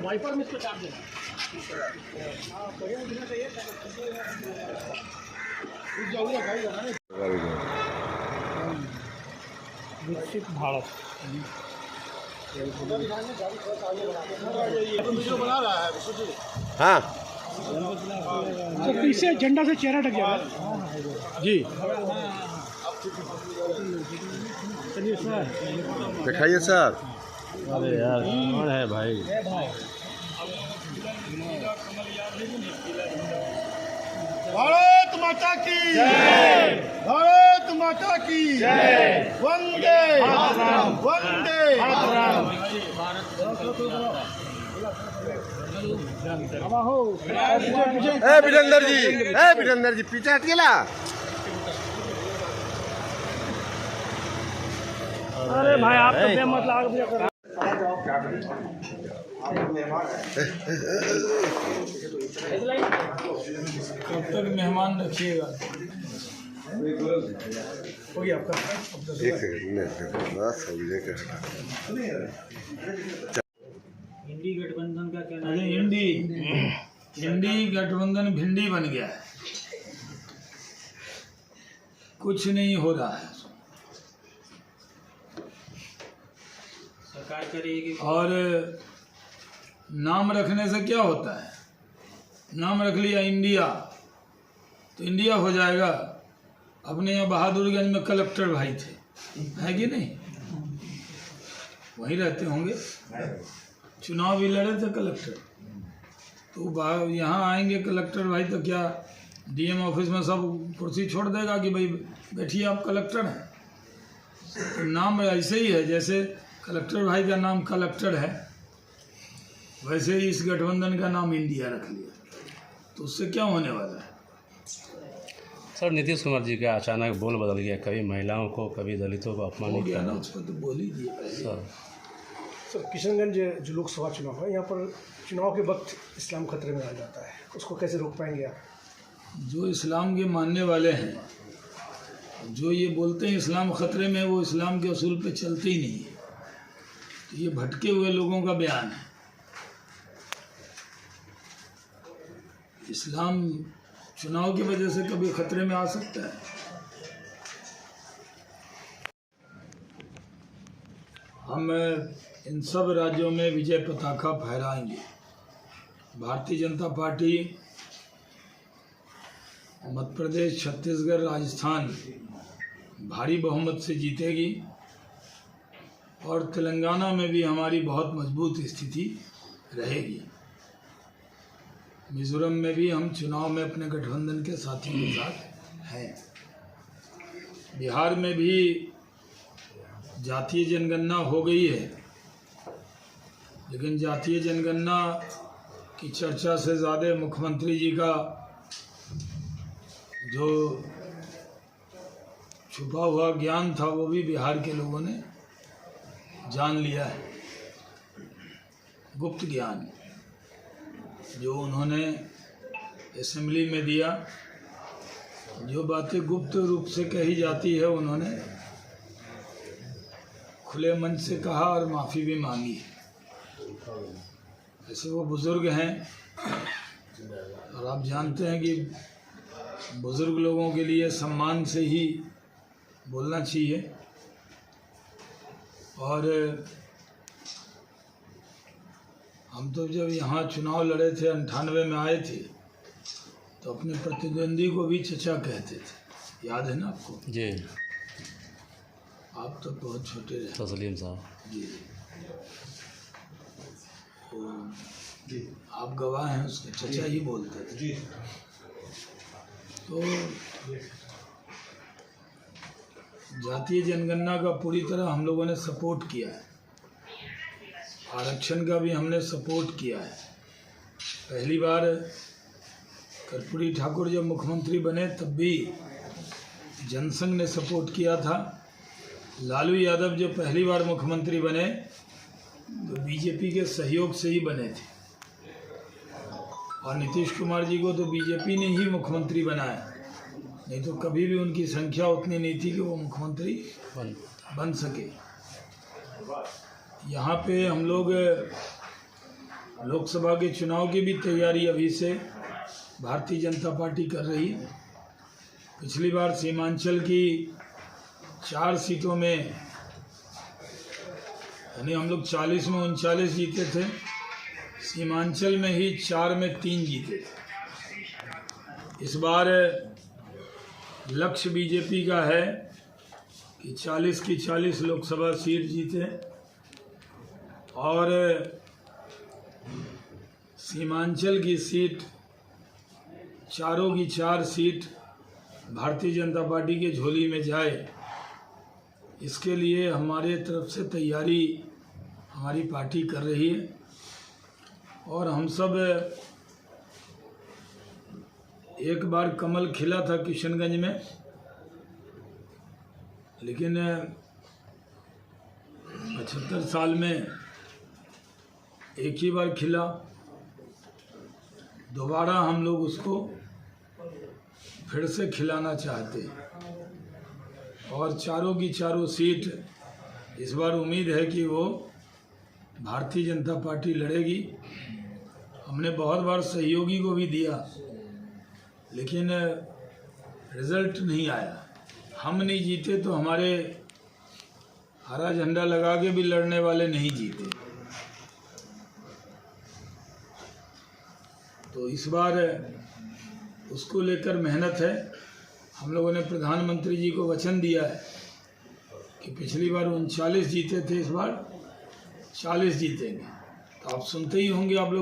Wiper में इसको charge देना। विकसित भारत बना रहा है। हाँ तो पीछे झंडा से चेहरा ढक गया जी। चलिए सर दिखाइए सर। अरे यार कौन है भाई? भारत माता की जय, भारत माता की जय, वंदे वंदे। विजेंदर जी पीछे हट गेला। अरे भाई आप तो बेमत लाग दिया कर। कब तक मेहमान रखिएगा। हो गया आपका? एक इंडी गठबंधन का क्या? अरे इंडी गठबंधन भिंडी बन गया है। कुछ नहीं हो रहा है। सरकार करेगी और नाम रखने से क्या होता है? नाम रख लिया इंडिया तो इंडिया हो जाएगा। अपने यहाँ बहादुरगंज में कलेक्टर भाई थे, है कि नहीं? वहीं रहते होंगे। चुनाव भी लड़े थे कलेक्टर। तो यहाँ आएंगे कलेक्टर भाई तो क्या डीएम ऑफिस में सब कुर्सी छोड़ देगा कि भाई बैठिए आप कलेक्टर हैं? तो नाम ऐसे ही है, जैसे कलेक्टर भाई का नाम कलेक्टर है, वैसे ही इस गठबंधन का नाम इंडिया रख लिया। तो उससे क्या होने वाला है? सर नीतीश कुमार जी का अचानक बोल बदल गया, कभी महिलाओं को कभी दलितों को अपमानित गया ना, करना। उसको तो बोल ही दिया सर सर किशनगंज जो लोकसभा चुनाव है, यहाँ पर चुनाव के वक्त इस्लाम खतरे में आ जाता है, उसको कैसे रोक पाएंगे आप? जो इस्लाम के मानने वाले हैं, जो ये बोलते हैं इस्लाम खतरे में, वो इस्लाम के असूल पे चलते ही नहीं है। तो ये भटके हुए लोगों का बयान है। इस्लाम चुनाव की वजह से कभी खतरे में आ सकता है? हम इन सब राज्यों में विजय पताका फहराएंगे। भारतीय जनता पार्टी मध्य प्रदेश, छत्तीसगढ़, राजस्थान भारी बहुमत से जीतेगी और तेलंगाना में भी हमारी बहुत मजबूत स्थिति रहेगी। मिजोरम में भी हम चुनाव में अपने गठबंधन के साथियों के साथ हैं। बिहार में भी जातीय जनगणना हो गई है, लेकिन जातीय जनगणना की चर्चा से ज़्यादा मुख्यमंत्री जी का जो छुपा हुआ ज्ञान था वो भी बिहार के लोगों ने जान लिया है। गुप्त ज्ञान जो उन्होंने असेंबली में दिया, जो बातें गुप्त रूप से कही जाती है उन्होंने खुले मन से कहा और माफ़ी भी मांगी। ऐसे वो बुज़ुर्ग हैं और आप जानते हैं कि बुज़ुर्ग लोगों के लिए सम्मान से ही बोलना चाहिए। और हम तो जब यहाँ चुनाव लड़े थे 98 में आए थे तो अपने प्रतिद्वंदी को भी चचा कहते थे, याद है ना आपको? जी आप तो बहुत छोटे रहे। तस्लीम साहब जी, तो आप गवाह हैं, उसके चचा ही बोलते थे। तो जातीय जनगणना का पूरी तरह हम लोगों ने सपोर्ट किया है। आरक्षण का भी हमने सपोर्ट किया है। पहली बार कर्पूरी ठाकुर जब मुख्यमंत्री बने तब भी जनसंघ ने सपोर्ट किया था। लालू यादव जब पहली बार मुख्यमंत्री बने तो बीजेपी के सहयोग से ही बने थे। और नीतीश कुमार जी को तो बीजेपी ने ही मुख्यमंत्री बनाया, नहीं तो कभी भी उनकी संख्या उतनी नहीं थी कि वो मुख्यमंत्री बन सके। यहाँ पे हम लोग लोकसभा के चुनाव की भी तैयारी अभी से भारतीय जनता पार्टी कर रही है। पिछली बार सीमांचल की 4 सीटों में यानी हम लोग 40 में 39 जीते थे, सीमांचल में ही 4 में 3 जीते थे। इस बार लक्ष्य बीजेपी का है कि 40 की 40 लोकसभा सीट जीते और सीमांचल की सीट 4 की 4 सीट भारतीय जनता पार्टी के झोली में जाए। इसके लिए हमारे तरफ से तैयारी हमारी पार्टी कर रही है और हम सब एक बार कमल खिला था किशनगंज में, लेकिन 75 साल में एक ही बार खिला। दोबारा हम लोग उसको फिर से खिलाना चाहते हैं और 4 की 4 सीट इस बार उम्मीद है कि वो भारतीय जनता पार्टी लड़ेगी। हमने बहुत बार सहयोगी को भी दिया, लेकिन रिजल्ट नहीं आया। हम नहीं जीते तो हमारे हरा झंडा लगा के भी लड़ने वाले नहीं जीते। तो इस बार उसको लेकर मेहनत है। हम लोगों ने प्रधानमंत्री जी को वचन दिया है कि पिछली बार 39 जीते थे, इस बार 40 जीतेंगे। तो आप सुनते ही होंगे आप लोग।